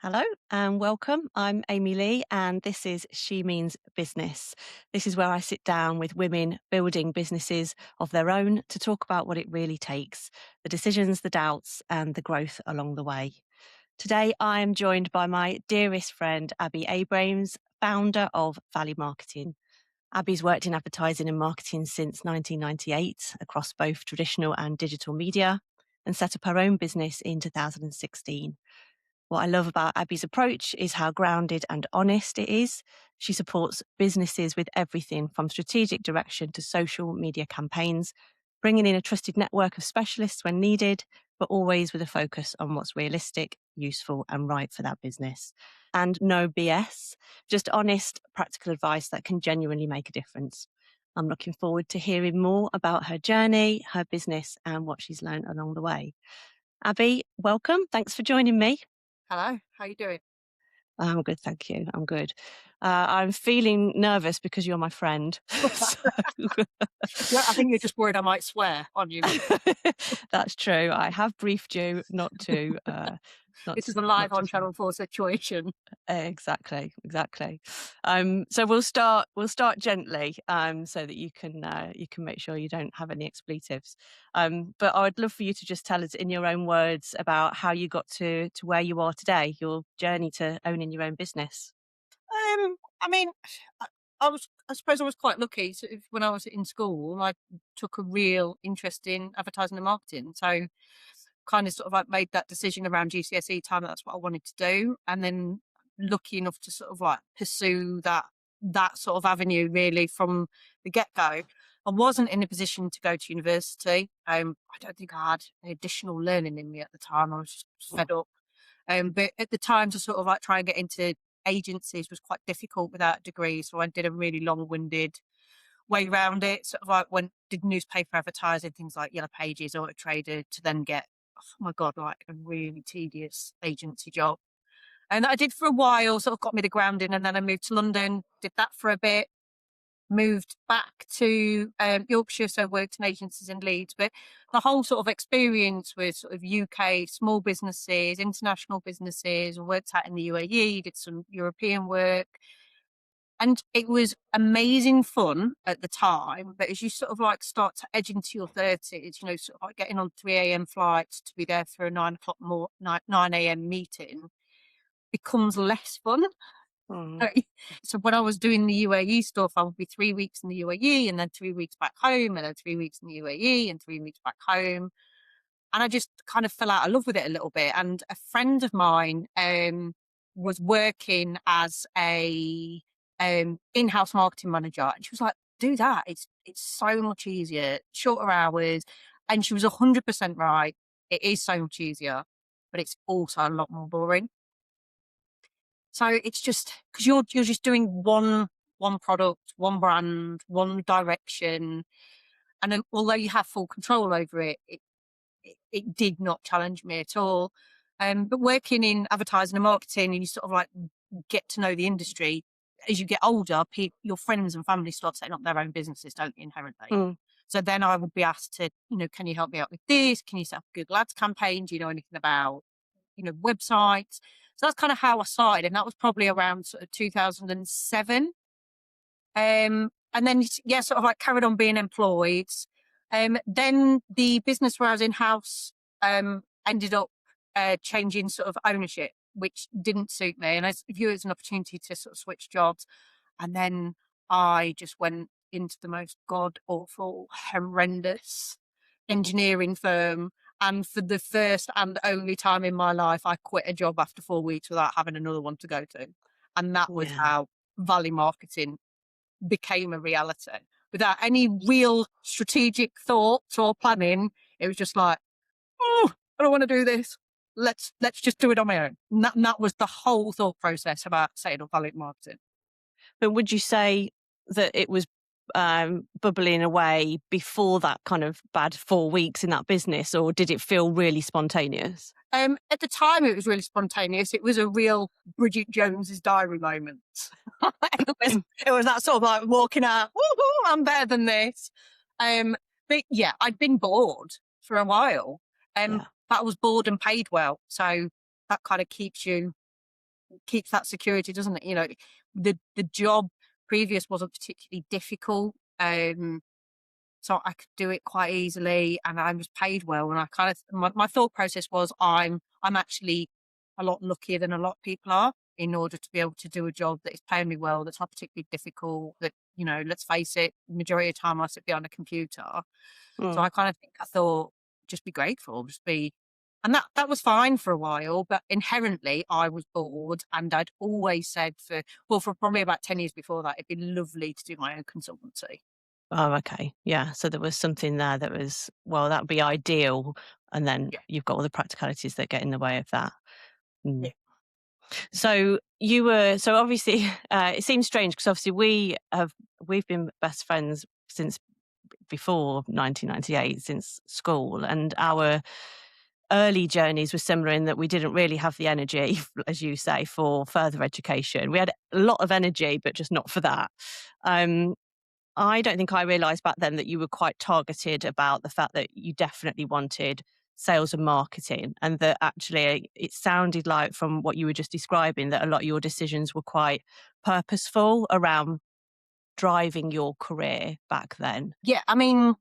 Hello and welcome. I'm Amy Lee, and this is She Means Business. This is where I sit down with women building businesses of their own to talk about what it really takes, the decisions, the doubts, and the growth along the way. Today, I am joined by my dearest friend, Abby Abrames, founder of Valley Marketing. Abby's worked in advertising and marketing since 1998 across both traditional and digital media and set up her own business in 2016. What I love about Abby's approach is how grounded and honest it is. She supports businesses with everything from strategic direction to social media campaigns, bringing in a trusted network of specialists when needed, but always with a focus on what's realistic, useful, and right for that business. And no BS, just honest, practical advice that can genuinely make a difference. I'm looking forward to hearing more about her journey, her business, and what she's learned along the way. Abby, welcome. Thanks for joining me. Hello, how you doing? I'm good, thank you. I'm good. I'm feeling nervous because you're my friend. So Yeah, I think you're just worried I might swear on you. that's true. I have briefed you not to, This is a live not to on swear. Channel 4 situation. Exactly. So we'll start gently, so that you can make sure you don't have any expletives. But I would love for you to just tell us in your own words about how you got to where you are today, your journey to owning your own business. I mean, I suppose I was quite lucky. When I was in school, I took a real interest in advertising and marketing. So kind of sort of like made that decision around GCSE time. That's what I wanted to do. And then lucky enough to sort of like pursue that sort of avenue really from the get-go. I wasn't in a position to go to university. I don't think I had any additional learning in me at the time. I was just fed up. But at the time to sort of like try and get into agencies was quite difficult without a degree. So I did a really long-winded way around it. Sort of like did newspaper advertising, things like Yellow Pages, Auto Trader, to then get, oh my God, like a really tedious agency job. And that I did for a while, sort of got me the grounding, and then I moved to London, did that for a bit, moved back to Yorkshire, so I worked in agencies in Leeds. But the whole sort of experience with sort of UK small businesses, international businesses, worked out in the UAE, did some European work. And it was amazing fun at the time. But as you sort of like start to edge into your 30s, sort of like getting on 3 a.m. flights to be there for a 9 o'clock 9 a.m. meeting becomes less fun. Mm, So so when I was doing the UAE stuff, I would be 3 weeks in the UAE and then 3 weeks back home and then 3 weeks in the UAE and 3 weeks back home. And I just kind of fell out of love with it a little bit. And a friend of mine was working as a in-house marketing manager. And she was like, do that. It's so much easier, shorter hours. And she was 100% right. It is so much easier, but it's also a lot more boring. So it's just because you're just doing one product, one brand, one direction, and then although you have full control over it did not challenge me at all. But working in advertising and marketing, and you sort of like get to know the industry as you get older. Your friends and family start setting up their own businesses, don't you, inherently? mm. So then I would be asked to, can you help me out with this? Can you set up a Google Ads campaign? Do you know anything about websites? So that's kind of how I started, and that was probably around sort of 2007. And then, yeah, sort of like carried on being employed. Then the business where I was in house ended up changing sort of ownership, which didn't suit me. And I view it as an opportunity to sort of switch jobs. And then I just went into the most god awful, horrendous engineering firm. And for the first and only time in my life, I quit a job after 4 weeks without having another one to go to. And that was Yeah. how Valley Marketing became a reality without any real strategic thoughts or planning. It was just like, oh, I don't want to do this. Let's just do it on my own. And that was the whole thought process about setting up Valley Marketing. But would you say that it was bubbling away before that kind of bad 4 weeks in that business, or did it feel really spontaneous? At the time, it was really spontaneous. It was a real Bridget Jones's diary moment. it was that sort of like walking out, woohoo, I'm better than this. But yeah, I'd been bored for a while. Yeah. But I was bored and paid well. So that kind of keeps you keeps that security, doesn't it? The job previous wasn't particularly difficult. So I could do it quite easily, and I was paid well. And I kind of my thought process was I'm actually a lot luckier than a lot of people are in order to be able to do a job that is paying me well, that's not particularly difficult. That let's face it, majority of the time I sit behind a computer. So Mm. I kind of think I thought just be grateful, just be, and that was fine for a while. But inherently, I was bored, and I'd always said for probably about 10 years before that, it'd be lovely to do my own consultancy. Oh, okay. Yeah. So there was something there that was, well, that would be ideal. And then Yeah, you've got all the practicalities that get in the way of that. yeah, Mm. So so obviously, it seems strange because obviously we've been best friends since before 1998, since school. And our early journeys were similar in that we didn't really have the energy, as you say, for further education. We had a lot of energy, but just not for that. Um, I don't think I realized back then that you were quite targeted about the fact that you definitely wanted sales and marketing, and that actually it sounded like from what you were just describing that a lot of your decisions were quite purposeful around driving your career back then. yeah. I mean,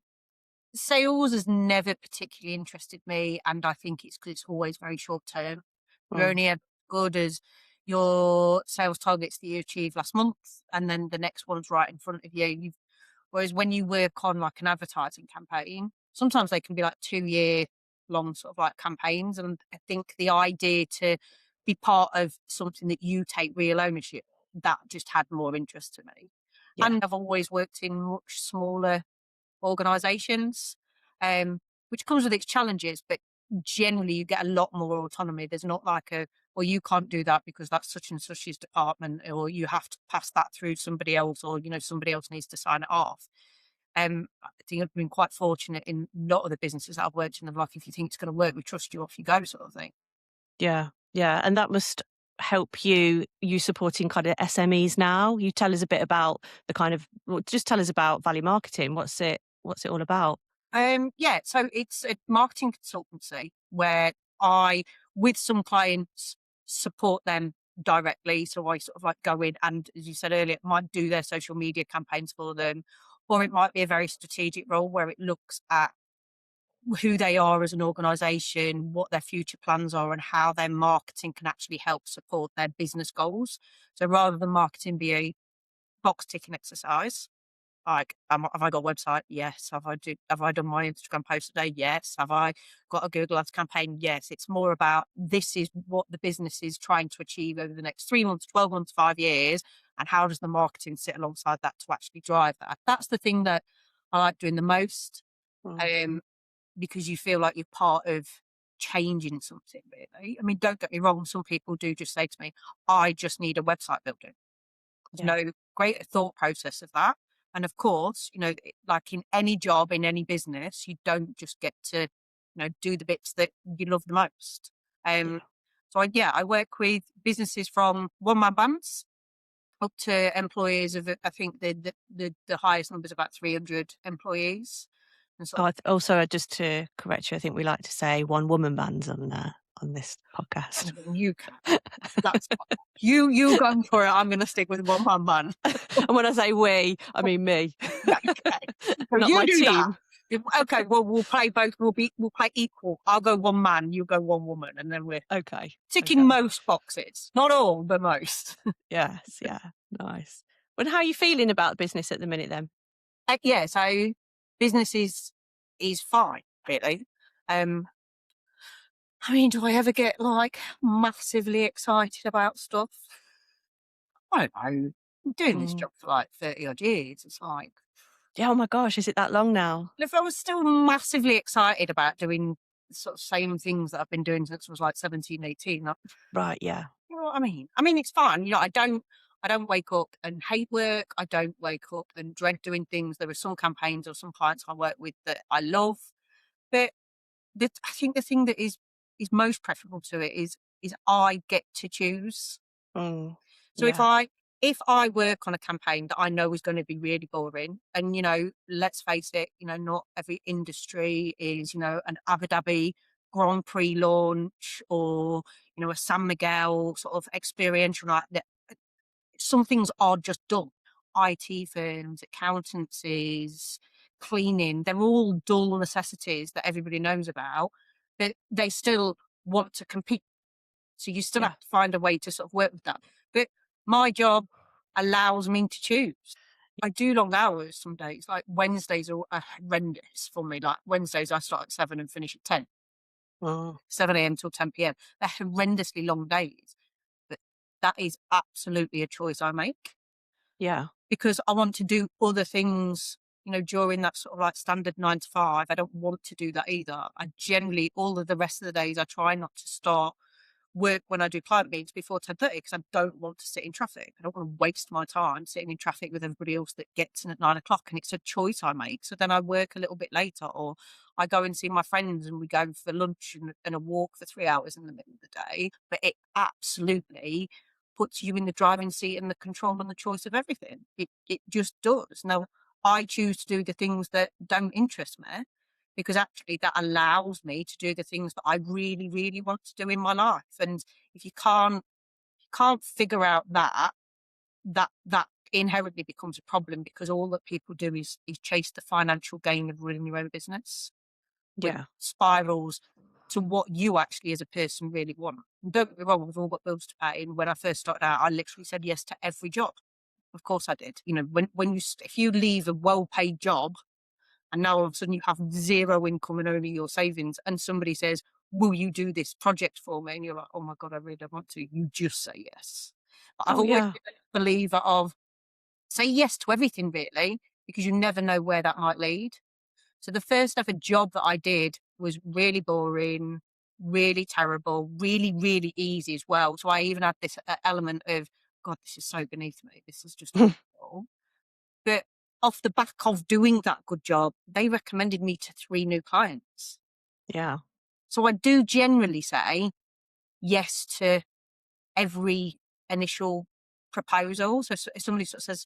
sales has never particularly interested me, and I think it's because it's always very short term. You're Mm, only as good as your sales targets that you achieved last month, and then the next one's right in front of you. Whereas when you work on like an advertising campaign, sometimes they can be like 2 year long sort of like campaigns. And I think the idea to be part of something that you take real ownership, that just had more interest to me. yeah, And I've always worked in much smaller organizations, which comes with its challenges, but generally you get a lot more autonomy. There's not like well, you can't do that because that's such and such's department, or you have to pass that through somebody else, or somebody else needs to sign it off. I think I've been quite fortunate in a lot of the businesses that I've worked in. Of like, if you think it's going to work, we trust you, off you go, sort of thing. yeah, yeah. And that must help you supporting kind of SMEs now. You tell us a bit about the kind of, well, just tell us about value marketing. What's it all about? Yeah, so it's a marketing consultancy where I, with some clients, support them directly. So I sort of like go in and, as you said earlier, might do their social media campaigns for them, or it might be a very strategic role where it looks at who they are as an organization, what their future plans are, and how their marketing can actually help support their business goals. So rather than marketing be a box ticking exercise, like, have I got a website? Yes. Have I done my Instagram post today? Yes. Have I got a Google Ads campaign? Yes. It's more about this is what the business is trying to achieve over the next 3 months, 12 months, 5 years, and how does the marketing sit alongside that to actually drive that? That's the thing that I like doing the most, Mm, um, because you feel like you're part of changing something. Really, I mean, don't get me wrong. Some people do just say to me, "I just need a website builder." There's yeah, no great thought process of that. And of course, like in any job, in any business, you don't just get to, do the bits that you love the most. Um, yeah. so I work with businesses from one man bands up to employees of, I think the highest number is about 300 employees. And sort Oh, of, also, just to correct you, I think we like to say one woman bands on this podcast. you can, that's fine. You go for it. I'm going to stick with one man band. And when I say we, I mean me, Yeah, okay. So not you my do that. team. Okay, well, we'll play both. We'll play equal. I'll go one man, you go one woman, and then we're Okay, ticking okay. most boxes. Not all, but most. Yes, yeah, nice. But how are you feeling about business at the minute then? Yeah, so business is fine, really. Um, I mean, do I ever get like massively excited about stuff? I don't know. I'm doing this Mm. job for like 30 odd years. It's like, Yeah, oh my gosh, is it that long now? if I was still massively excited about doing the sort of same things that I've been doing since I was like 17, 18, Right, yeah. you know what I mean? I mean, it's fun. I don't wake up and hate work. I don't wake up and dread doing things. There are some campaigns or some clients I work with that I love, but I think the thing that is most preferable to it is I get to choose. Mm. So if Yeah, I work on a campaign that I know is going to be really boring, and let's face it, not every industry is an Abu Dhabi Grand Prix launch or, a San Miguel sort of experiential night. Some things are just done. IT firms, accountancies, cleaning, they're all dull necessities that everybody knows about, but they still want to compete. So you still Yeah. have to find a way to sort of work with that. But my job allows me to choose. I do long hours some days. Like Wednesdays are horrendous for me. Like Wednesdays, I start at 7 and finish at 10, Oh, 7 a.m. till 10 p.m. They're horrendously long days. But that is absolutely a choice I make yeah. because I want to do other things, during that sort of like standard 9 to 5. I don't want to do that either. I generally, all of the rest of the days, I try not to start work when I do client meetings before 10:30 because I don't want to sit in traffic. I don't want to waste my time sitting in traffic with everybody else that gets in at 9 o'clock. And it's a choice I make. So then I work a little bit later, or I go and see my friends and we go for lunch and a walk for 3 hours in the middle of the day. But it absolutely puts you in the driving seat and the control and the choice of everything. It just does. Now, I choose to do the things that don't interest me because actually that allows me to do the things that I really, really want to do in my life. And if you can't figure out that inherently becomes a problem because all that people do is chase the financial gain of running your own business, which Yeah. spirals to what you actually as a person really want. And don't get me wrong, we've all got bills to pay. And when I first started out, I literally said yes to every job. Of course I did. If you leave a well-paid job and now all of a sudden you have zero income and only your savings, and somebody says, will you do this project for me? And you're like, oh my God, I really don't want to. You just say yes. But I've Oh, always yeah. been a believer of say yes to everything, really, because you never know where that might lead. So the first ever job that I did was really boring, really terrible, really, really easy as well. So I even had this element of, God, this is so beneath me. This is just awful. But off the back of doing that good job, they recommended me to 3 new clients. Yeah. So I do generally say yes to every initial proposal. So if somebody sort of says,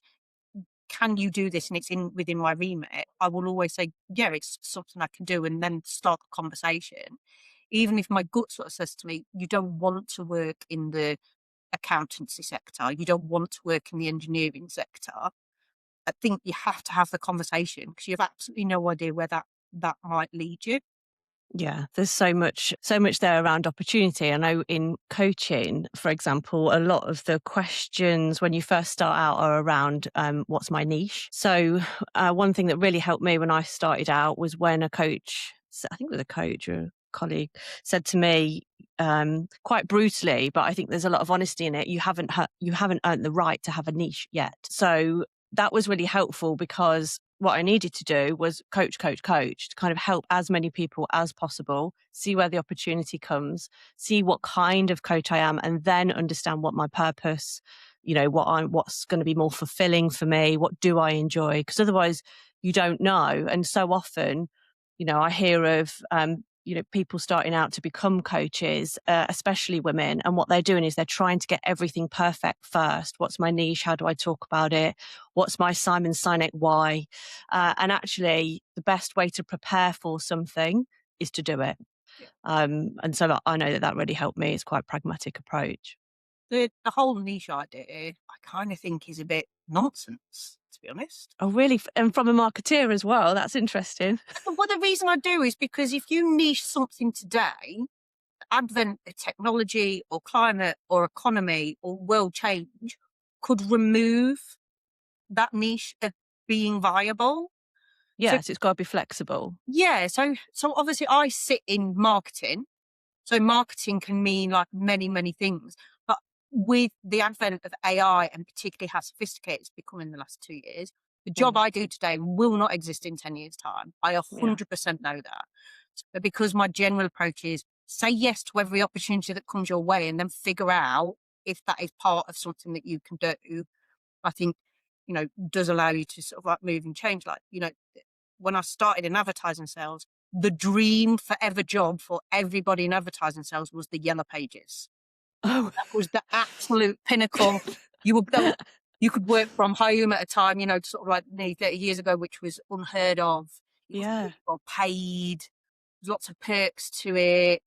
can you do this? And it's within my remit, I will always say, yeah, it's something I can do, and then start the conversation. Even if my gut sort of says to me, you don't want to work in the accountancy sector, you don't want to work in the engineering sector, I think you have to have the conversation because you have absolutely no idea where that might lead you. Yeah, there's so much there around opportunity. I know in coaching, for example, a lot of the questions when you first start out are around what's my niche. So one thing that really helped me when I started out was when a coach, I think it was a coach or a colleague, said to me quite brutally, but I think there's a lot of honesty in it. You haven't earned the right to have a niche yet. So that was really helpful because what I needed to do was coach to kind of help as many people as possible, see where the opportunity comes, see what kind of coach I am, and then understand what my purpose, what's going to be more fulfilling for me, what do I enjoy? Because otherwise you don't know. And so often, I hear of people starting out to become coaches, especially women, and what they're doing is they're trying to get everything perfect first. What's my niche? How do I talk about it? What's my Simon Sinek why? And actually, the best way to prepare for something is to do it. Yeah. And so I know that that really helped me. It's quite a pragmatic approach. The whole niche idea, I kind of think is a bit nonsense, to be honest. Oh, really? And from a marketeer as well. That's interesting. Well, the reason I do is because if you niche something today, advent of technology or climate or economy or world change could remove that niche of being viable. So Yes, it's got to be flexible. yeah, so obviously I sit in marketing. So marketing can mean like many, many things. But with the advent of AI and particularly how sophisticated it's become in the last 2 years, the job Mm, I do today will not exist in 10 years' time. I yeah. 100% know that. But because my general approach is say yes to every opportunity that comes your way and then figure out if that is part of something that you can do, I think, does allow you to sort of like move and change. Like, when I started in advertising sales, the dream forever job for everybody in advertising sales was the yellow pages. Oh, That was the absolute pinnacle. You would go, you could work from home at a time, sort of like nearly 30 years ago, which was unheard of. It was yeah. really well paid. It lots of perks to it,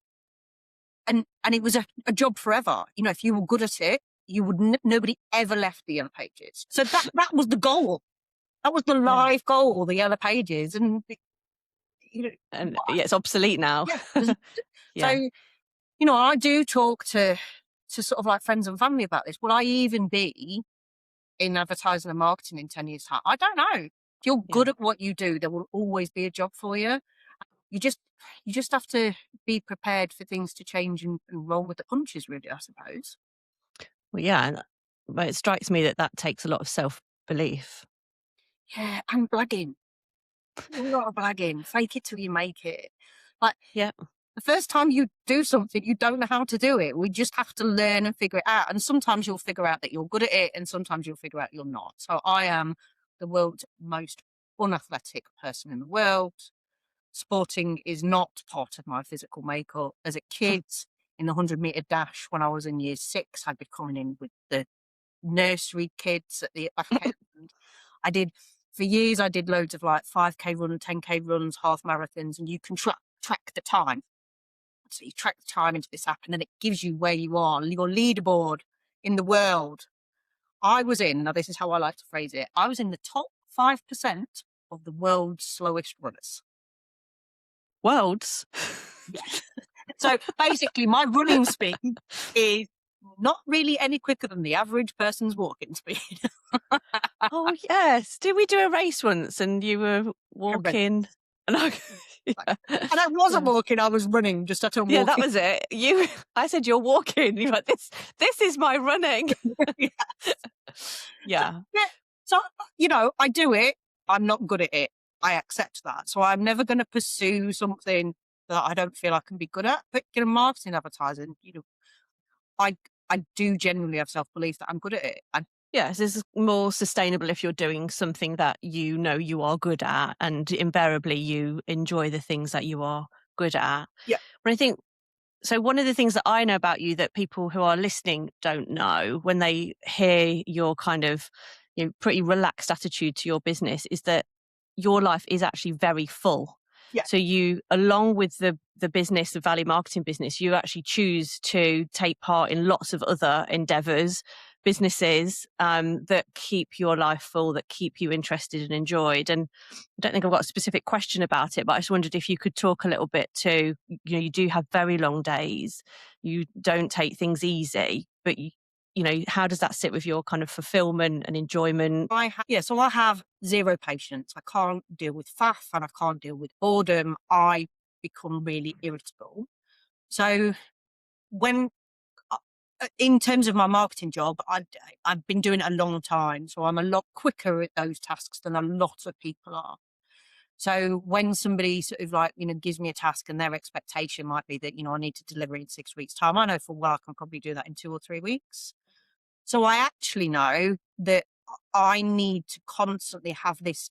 and it was a job forever. You know, if you were good at it, you would nobody ever left the Yellow Pages. So that was the goal. That was the Yeah. life goal, the Yellow Pages, and you know, And yeah, it's obsolete now. yeah. So Yeah. you know, I do talk to sort of like friends and family about this. Will I even be in advertising and marketing in 10 years' time? I don't know. If you're Yeah. good at what you do, there will always be a job for you. You just you just have to be prepared for things to change and roll with the punches, really, I suppose. Well, yeah, but it strikes me that that takes a lot of self-belief. Yeah, and blagging. A lot of blagging. Fake it till you make it. Like Yeah. the first time you do something, you don't know how to do it. We just have to learn and figure it out. And sometimes you'll figure out that you're good at it, and sometimes you'll figure out you're not. So I am the world's most unathletic person in the world. Sporting is not part of my physical makeup. As a kid, in the 100-meter dash, when I was in year six, I'd be coming in with the nursery kids at the back end. I did, for years, I did loads of like 5K runs, 10K runs, half marathons, and you can track the time. So you track the time into this app, and then it gives you where you are, your leaderboard in the world. I was in, now this is how I like to phrase it, I was in the top 5% of the world's slowest runners. Worlds. Yeah. So basically, my running speed is not really any quicker than the average person's walking speed. Oh, yes. Did we do a race once and you were Horrendous. walking? And I yeah. And I wasn't Yeah. walking, I was running, just at a Yeah, that walking. was it. I said, "You're walking." You're like, "This is my running." Yeah. Yeah. Yeah. So, you know, I do it. I'm not good at it. I accept that. So I'm never going to pursue something that I don't feel I can be good at. But you know, marketing, advertising, you know, I I do genuinely have self belief that I'm good at it. And Yes, it's more sustainable if you're doing something that you know you are good at, and invariably you enjoy the things that you are good at. yeah, But I think so. One of the things that I know about you that people who are listening don't know when they hear your kind of pretty relaxed attitude to your business is that your life is actually very full. yeah, So you, along with the business, the value marketing business, you actually choose to take part in lots of other endeavors, businesses that keep your life full, that keep you interested and enjoyed. And I don't think I've got a specific question about it, but I just wondered if you could talk a little bit to, you do have very long days, you don't take things easy, but how does that sit with your kind of fulfillment and enjoyment? So I have zero patience. I can't deal with faff and I can't deal with boredom. I become really irritable. So when in terms of my marketing job, I've been doing it a long time, so I'm a lot quicker at those tasks than a lot of people are. So when somebody sort of like, you know, gives me a task and their expectation might be that, you know, I need to deliver in 6 weeks' time, I know for well I can probably do that in 2 or 3 weeks. So I actually know that I need to constantly have this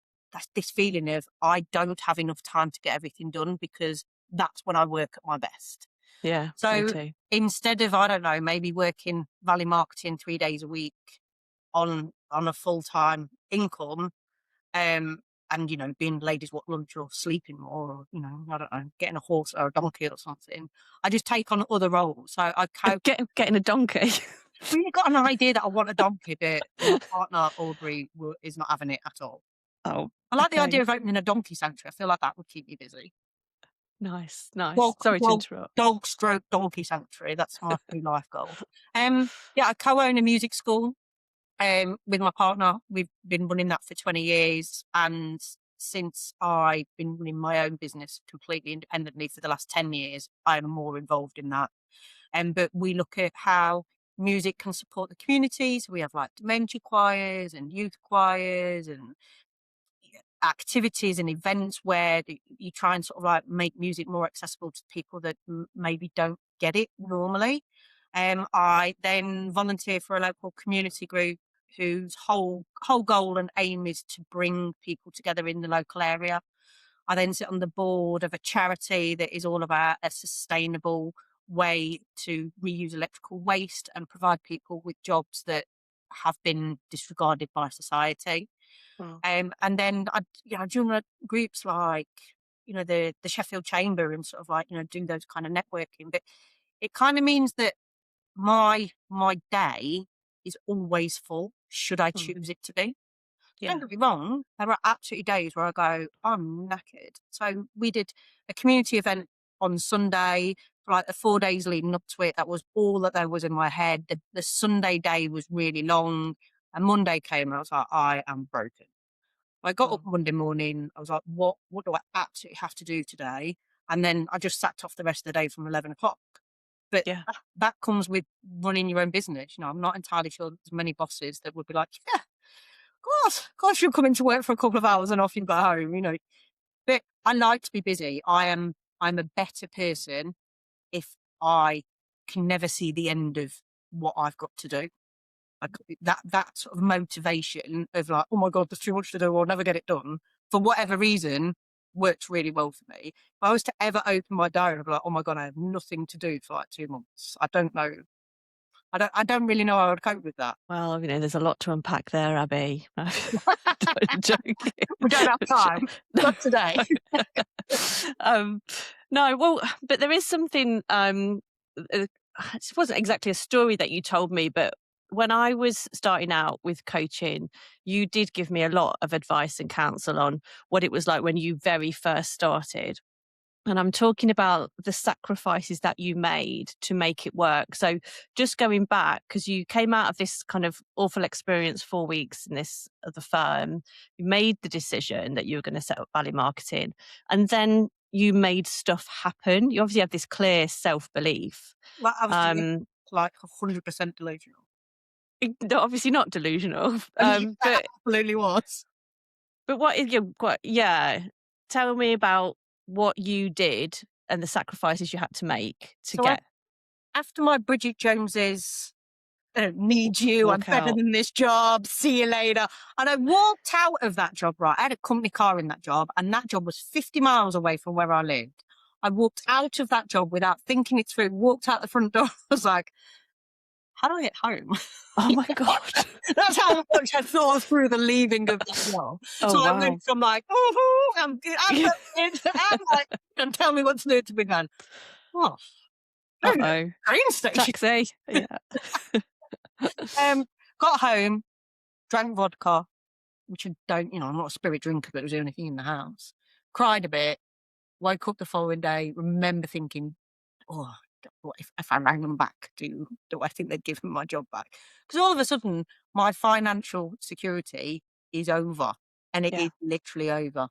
feeling of I don't have enough time to get everything done because that's when I work at my best. Yeah, me So too. instead of, I don't know, maybe working Valley Marketing 3 days a week on a full-time income, um, and, you know, being ladies what lunch or sleeping more or, you know, I don't know, getting a horse or a donkey or something, I just take on other roles. So I cope. Getting a donkey. Really got an idea that I want a donkey, but my partner, Audrey, is not having it at all. Oh, I like the idea okay. of opening a donkey sanctuary. I feel like that would keep me busy. Nice, Dog nice. Sorry to dog interrupt. dog stroke donkey sanctuary. That's my new life goal. Yeah, I co-own a music school, with my partner. We've been running that for 20 years, and since I've been running my own business completely independently for the last 10 years, I'm more involved in that. But we look at how music can support the community. So we have like dementia choirs and youth choirs and activities and events where you try and sort of like make music more accessible to people that maybe don't get it normally. I then volunteer for a local community group whose whole goal and aim is to bring people together in the local area. I then sit on the board of a charity that is all about a sustainable way to reuse electrical waste and provide people with jobs that have been disregarded by society. Wow. And then I join groups like, the Sheffield Chamber and sort of like, do those kind of networking. But it kind of means that my day is always full, should I Mm. choose it to be. Don't Yeah. get me wrong, there are absolutely days where I go, "I'm knackered." So we did a community event on Sunday for, like, the 4 days leading up to it. That was all that there was in my head. The Sunday day was really long, and Monday came, and I was like, "I am broken." I got up Mm. Monday morning, I was like, "What do I absolutely have to do today?" And then I just sacked off the rest of the day from 11 o'clock. But Yeah. that comes with running your own business. I'm not entirely sure there's many bosses that would be like, "Yeah, of course you'll come into work for a couple of hours and off you go home." But I like to be busy. I'm a better person if I can never see the end of what I've got to do. Like that sort of motivation of like, oh my God, there's too much to do, or I'll never get it done, for whatever reason, works really well for me. If I was to ever open my diary, I'd be like, oh my God, I have nothing to do for like 2 months. I don't know. I don't really know how I would cope with that. Well, there's a lot to unpack there, Abby. I'm joking. We don't have time. No, Not today. no. Um, no, well, but there is something, it wasn't exactly a story that you told me, but when I was starting out with coaching, you did give me a lot of advice and counsel on what it was like when you very first started. And I'm talking about the sacrifices that you made to make it work. So just going back, because you came out of this kind of awful experience, 4 weeks in this other firm, you made the decision that you were going to set up Valley Marketing, and then you made stuff happen. You obviously have this clear self-belief. Like I was Um, like 100% delusional. Obviously not delusional, And yeah, I but absolutely was. what is your what? Yeah, tell me about what you did and the sacrifices you had to make to So get after my Bridget Jones's, "I don't need you, I'm walk better out. than this job, see you later." And I walked out of that job, right? I had a company car in that job, and that job was 50 miles away from where I lived. I walked out of that job without thinking it through, walked out the front door. I was like, how do I get home? Oh my god. That's how much I thought through the leaving of that job. Oh So I went wow. from like, oh, I'm good. I'm like, and tell me what's new to be done. Oh, I don't know, Uh-oh. train station. Taxi. Yeah. Um, got home, drank vodka, which I don't, I'm not a spirit drinker, but it was the only thing in the house. Cried a bit, woke up the following day, remember thinking, oh, what if I rang them back? Do I think they'd give me my job back? Because all of a sudden, my financial security is over, and it Yeah. is literally over.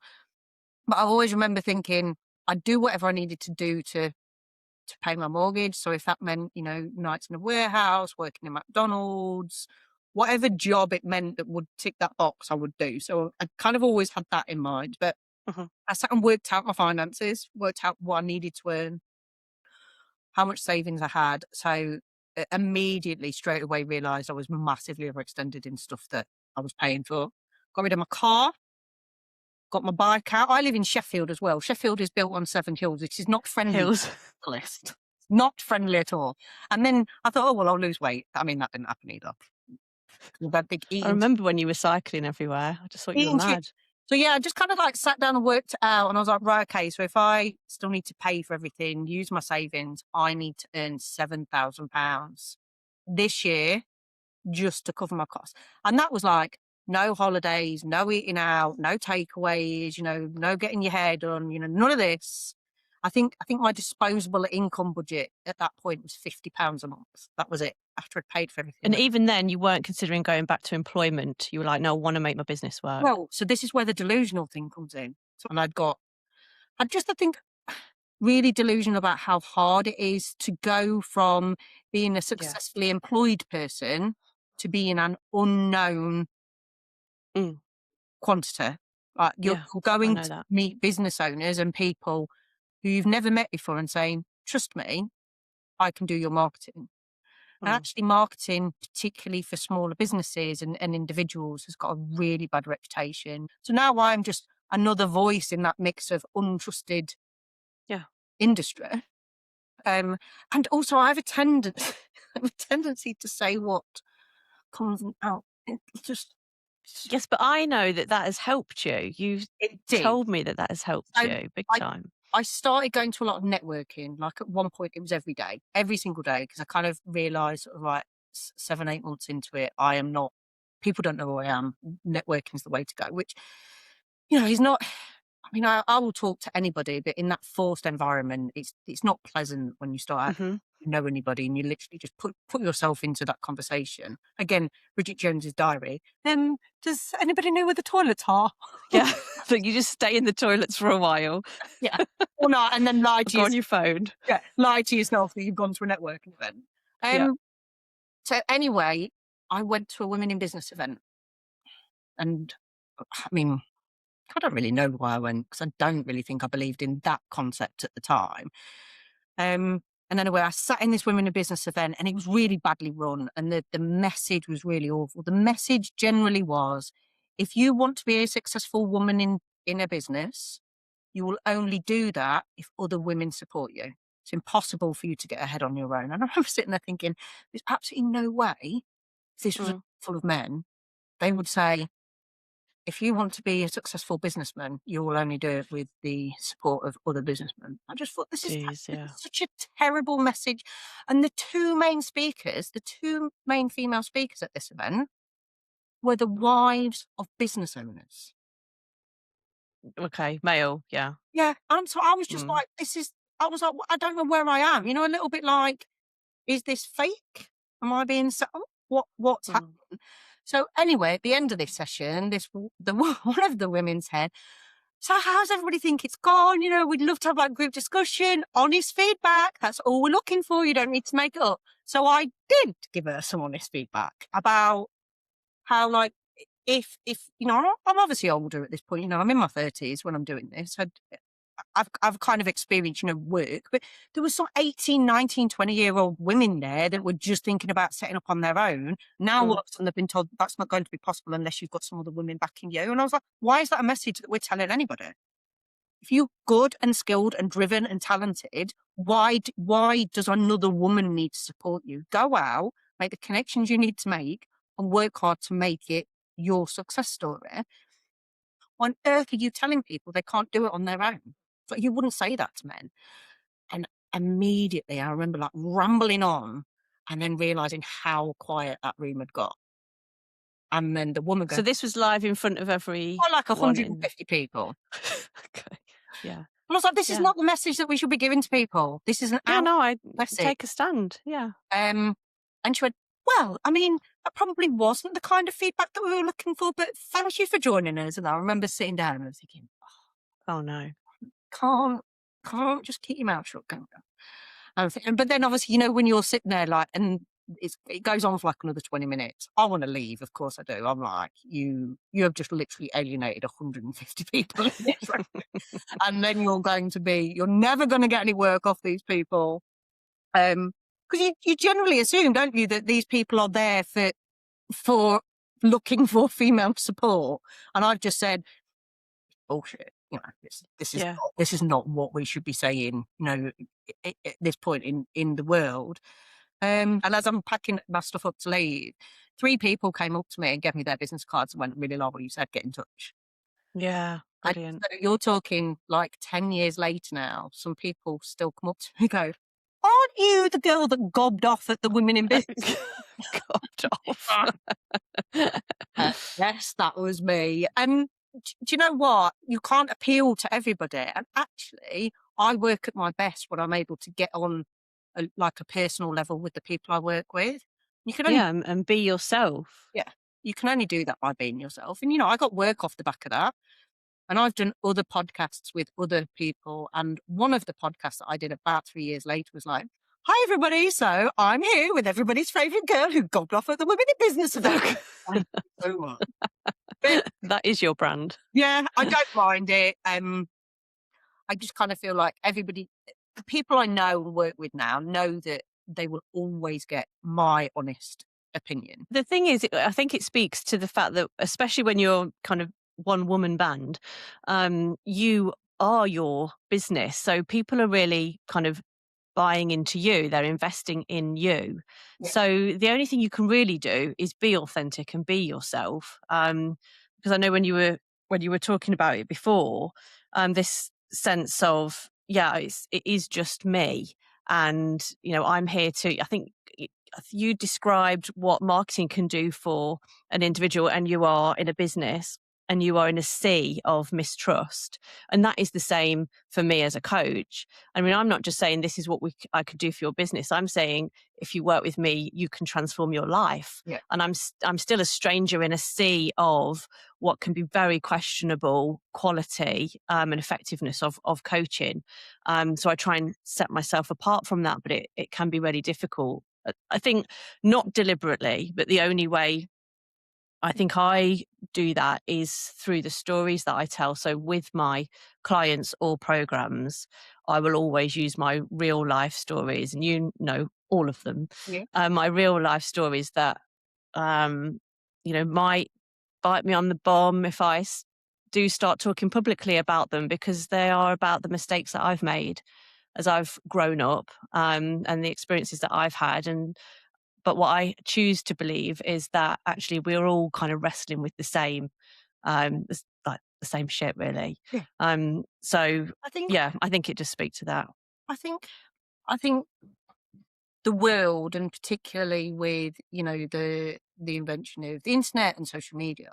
But I always remember thinking I'd do whatever I needed to do to pay my mortgage. So if that meant, nights in a warehouse, working in McDonald's, whatever job it meant that would tick that box, I would do. So I kind of always had that in mind. But Mhm. I sat and worked out my finances, worked out what I needed to earn, how much savings I had. So immediately, straight away, realised I was massively overextended in stuff that I was paying for. Got rid of my car, got my bike out. I live in Sheffield as well. Sheffield is built on 7 hills, which is not friendly Hills. list. Not friendly at all. And then I thought, oh, well, I'll lose weight. I mean, that didn't happen either. With that big I remember when you were cycling everywhere. I just thought you were eating mad. chips. So yeah, I just kind of like sat down and worked it out. And I was like, right, okay, so if I still need to pay for everything, use my savings, I need to earn £7,000 this year just to cover my costs. And that was like no holidays, no eating out, no takeaways, no getting your hair done, none of this. I think my disposable income budget at that point was £50 a month. That was it after I'd paid for everything. And even then, you weren't considering going back to employment. You were like, no, I want to make my business work. Well, so this is where the delusional thing comes in. And I think, really delusional about how hard it is to go from being a Yeah. successfully employed person to being an unknown Mm. quantity. Like you're Yeah. I going know to that. meet business owners and people who you've never met before and saying, trust me, I can do your marketing. And Mm. actually, marketing, particularly for smaller businesses and individuals, has got a really bad reputation. So now I'm just another voice in that mix of untrusted Yeah. industry. And also, I have a tendency, I have a tendency to say what comes out. It just Yes, but I know that that has helped you. You've It did. told me that that has helped So you big I time. I started going to a lot of networking. Like at one point, it was every day, every single day, because I kind of realised, sort of like 7, 8 months into it, I am not. People don't know who I am. Networking is the way to go. Which is not. I mean, I will talk to anybody, but in that forced environment, it's not pleasant when you start out, Mhm. you know anybody, and you literally just put yourself into that conversation. Again, Bridget Jones's diary. Does anybody know where the toilets are? Yeah. So you just stay in the toilets for a while Yeah, or not, and then lie or to go on yourself. your phone. Yeah, lie to yourself that you've gone to a networking event. Yeah. Um, so anyway, I went to a women in business event, and I mean, I don't really know why I went because I don't really think I believed in that concept at the time. And anyway, I sat in this women in business event, and it was really badly run, and the message was really awful. The message generally was, if you want to be a successful woman in a business, you will only do that if other women support you. It's impossible for you to get ahead on your own. And I remember sitting there thinking, there's absolutely no way, if this was a Mm. full of men, they would say, if you want to be a successful businessman, you will only do it with the support of other businessmen. I just thought Jeez, this yeah. is such a terrible message. And the two main speakers, the two main female speakers at this event, were the wives of business owners. Okay, male, yeah. Yeah. And so I was just Mm. like, I was like, I don't know where I am. A little bit like, is this fake? Am I being set up? What's Mm. happening? So anyway, at the end of this session, one of the women said, "So how's everybody think it's gone? We'd love to have like group discussion, honest feedback. That's all we're looking for. You don't need to make it up." So I did give her some honest feedback about how, like, if I'm obviously older at this point. I'm in my 30s when I'm doing this. I've kind of experienced, work, but there was some 18, 19, 20-year-old women there that were just thinking about setting up on their own. Now all of Mm. a sudden they've been told that's not going to be possible unless you've got some other women backing you. And I was like, why is that a message that we're telling anybody? If you're good and skilled and driven and talented, why does another woman need to support you? Go out, make the connections you need to make, and work hard to make it your success story. Why on earth are you telling people they can't do it on their own? But you wouldn't say that to men. And immediately I remember like rambling on and then realizing how quiet that room had got. And then the woman So goes, this was live in front of "Oh, like everyone in 150 people." Okay. Yeah. And I was like, this is Yeah. not the message that we should be giving to people. This is an Yeah, out no, I message. take a stand. Yeah. Um, and she went, "Well, I mean, that probably wasn't the kind of feedback that we were looking for, but thank you for joining us." And I remember sitting down and I was thinking, Oh, no. can't, can't just keep your mouth shut, can you? But then obviously, when you're sitting there like, and it goes on for like another 20 minutes. I want to leave. Of course I do. I'm like, you have just literally alienated 150 people in this room. And then you're never going to get any work off these people. Because you generally assume, don't you, that these people are there for looking for female support. And I've just said, bullshit. Yeah. This is not what we should be saying. At this point in the world. And as I'm packing my stuff up to leave, 3 people came up to me and gave me their business cards and went, "Really like what you said. Get in touch." Yeah. And Brilliant. so you're talking like 10 years later now. Some people still come up to me and go, "Aren't you the girl that gobbed off at the women in business?" Copped off. Yes, that was me. And do you know what? You can't appeal to everybody. And actually, I work at my best when I'm able to get on like a personal level with the people I work with. You can only, Yeah, and be yourself. yeah, you can only do that by being yourself. And I got work off the back of that. And I've done other podcasts with other people. And one of the podcasts that I did about 3 years later was like, "Hi, everybody. So I'm here with everybody's favourite girl who gobbed off at the Women in Business event." Thank you so much. But That is your brand. yeah, I don't mind it. I just kind of feel like the people I know and work with now know that they will always get my honest opinion. The thing is, I think it speaks to the fact that, especially when you're kind of one woman band, you are your business. So people are really kind of buying into you, they're investing in you. Yeah. So the only thing you can really do is be authentic and be yourself. Because I know when you were talking about it before, this sense of, yeah, it is just me, and I'm here to. I think you described what marketing can do for an individual, and you are in a business and you are in a sea of mistrust, and that is the same for me as a coach. I mean, I'm not just saying this is what I could do for your business. I'm saying if you work with me, you can transform your life. Yeah. And I'm still a stranger in a sea of what can be very questionable quality and effectiveness of coaching. So I try and set myself apart from that, but it can be really difficult. I think not deliberately, but the only way I think I do that is through the stories that I tell. So with my clients or programs, I will always use my real life stories, and all of them. Yeah. My real life stories that um, might bite me on the bum if do start talking publicly about them, because they are about the mistakes that I've made as I've grown up, and the experiences that I've had. But what I choose to believe is that actually we're all kind of wrestling with like the same shit, really. Yeah. So I think yeah, I think it just speaks to that. I think I think the world, and particularly with, the invention of the internet and social media,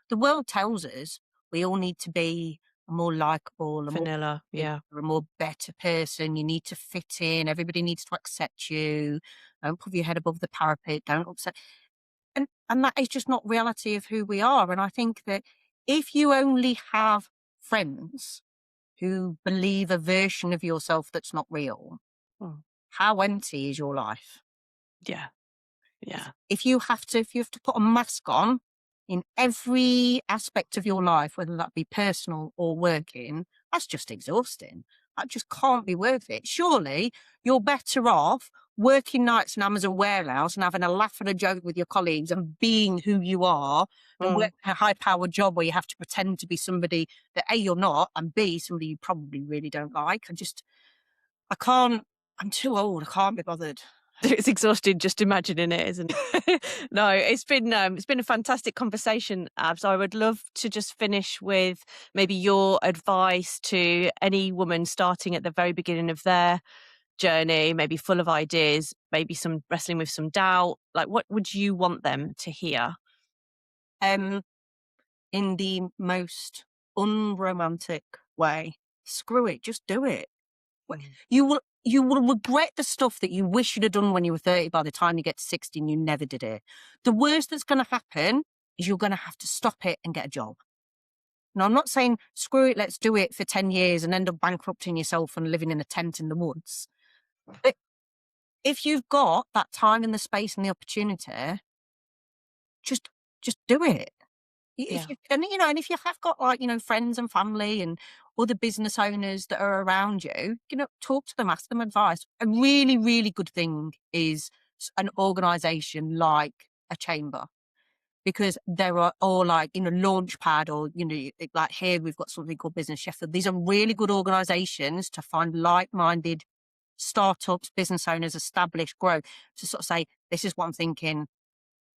the world tells us we all need to be a more likable, a more Vanilla, positive, yeah. or a more better person. You need to fit in. Everybody needs to accept you. Don't put your head above the parapet. Don't upset. And that is just not reality of who we are. And I think that if you only have friends who believe a version of yourself that's not real, Mm, how empty is your life? yeah, If yeah, if you have to put a mask on in every aspect of your life, whether that be personal or working, that's just exhausting. That just can't be worth it. Surely you're better off working nights in Amazon warehouse and having a laugh and a joke with your colleagues and being who you are, than mm. working a high powered job where you have to pretend to be somebody that A, you're not, and B, somebody you probably really don't like. I can't, I'm too old. I can't be bothered. It's exhausting just imagining it, isn't it? No, it's been a fantastic conversation, Abs. I would love to just finish with maybe your advice to any woman starting at the very beginning of their journey, maybe full of ideas, maybe some wrestling with some doubt. Like, what would you want them to hear? Um, in the most unromantic way. Screw it, just do it. Mm. You will regret the stuff that you wish you'd have done when you were 30 by the time you get to 60 and you never did it. The worst that's going to happen is you're going to have to stop it and get a job. Now, I'm not saying screw it, let's do it for 10 years and end up bankrupting yourself and living in a tent in the woods. But if you've got that time and the space and the opportunity, just just do it. If Yeah, you and if you have got, like, friends and family and other business owners that are around you, talk to them, ask them advice. A really, really good thing is an organization like a chamber, because there are, or like, Launchpad, or, like here we've got something called Business Sheffield. These are really good organizations to find like-minded startups, business owners, establish, grow, to sort of say, this is what I'm thinking,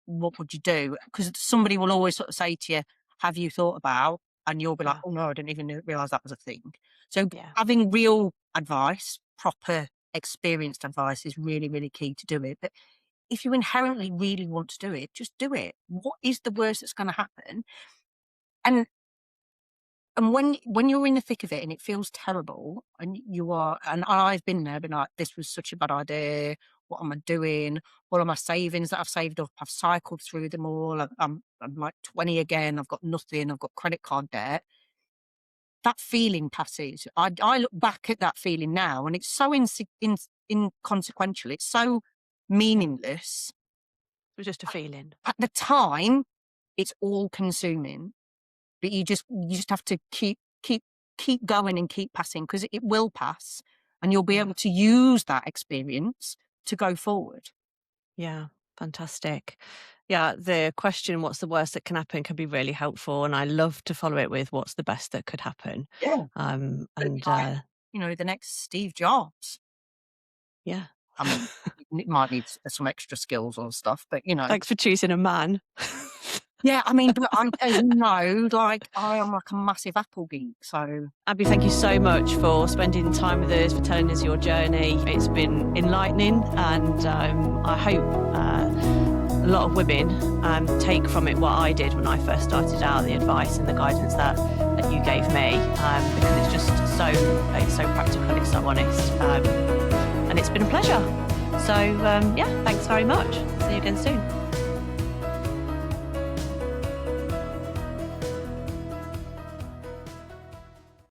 what would you do? Because somebody will always sort of say to you, have you thought about? And you'll be like, yeah, oh no, I didn't even realize that was a thing. So yeah, having real advice, proper experienced advice, is really, really key to do it. But if you inherently really want to do it, just do it. What is the worst that's going to happen? And when you're in the thick of it and it feels terrible, and you are, and I've been there, been like, this was such a bad idea. What am I doing? What are my savings that I've saved up? I've cycled through them all. I'm like 20 again. I've got nothing. I've got credit card debt. That feeling passes. I look back at that feeling now, and it's so inconsequential. It's so yeah. meaningless. It was just a feeling. At the time, it's all consuming. But you just have to keep going and keep passing, because it will pass, and you'll be Yeah. able to use that experience to go forward. Yeah, fantastic. Yeah, the question, what's the worst that can happen, can be really helpful. And I love to follow it with what's the best that could happen. Yeah. Um, Don't be and like, uh, the next Steve Jobs. Yeah. I mean, it might need some extra skills or stuff, but, you know. Thanks for choosing a man. Yeah, I mean, but I'm as you know, like, I am like a massive Apple geek, so Abby, thank you so much for spending time with us, for telling us your journey. It's been enlightening, and I hope a lot of women take from it what I did when I first started out, the advice and the guidance that you gave me, because it's so practical, it's so honest, and it's been a pleasure. So yeah, thanks very much. See you again soon.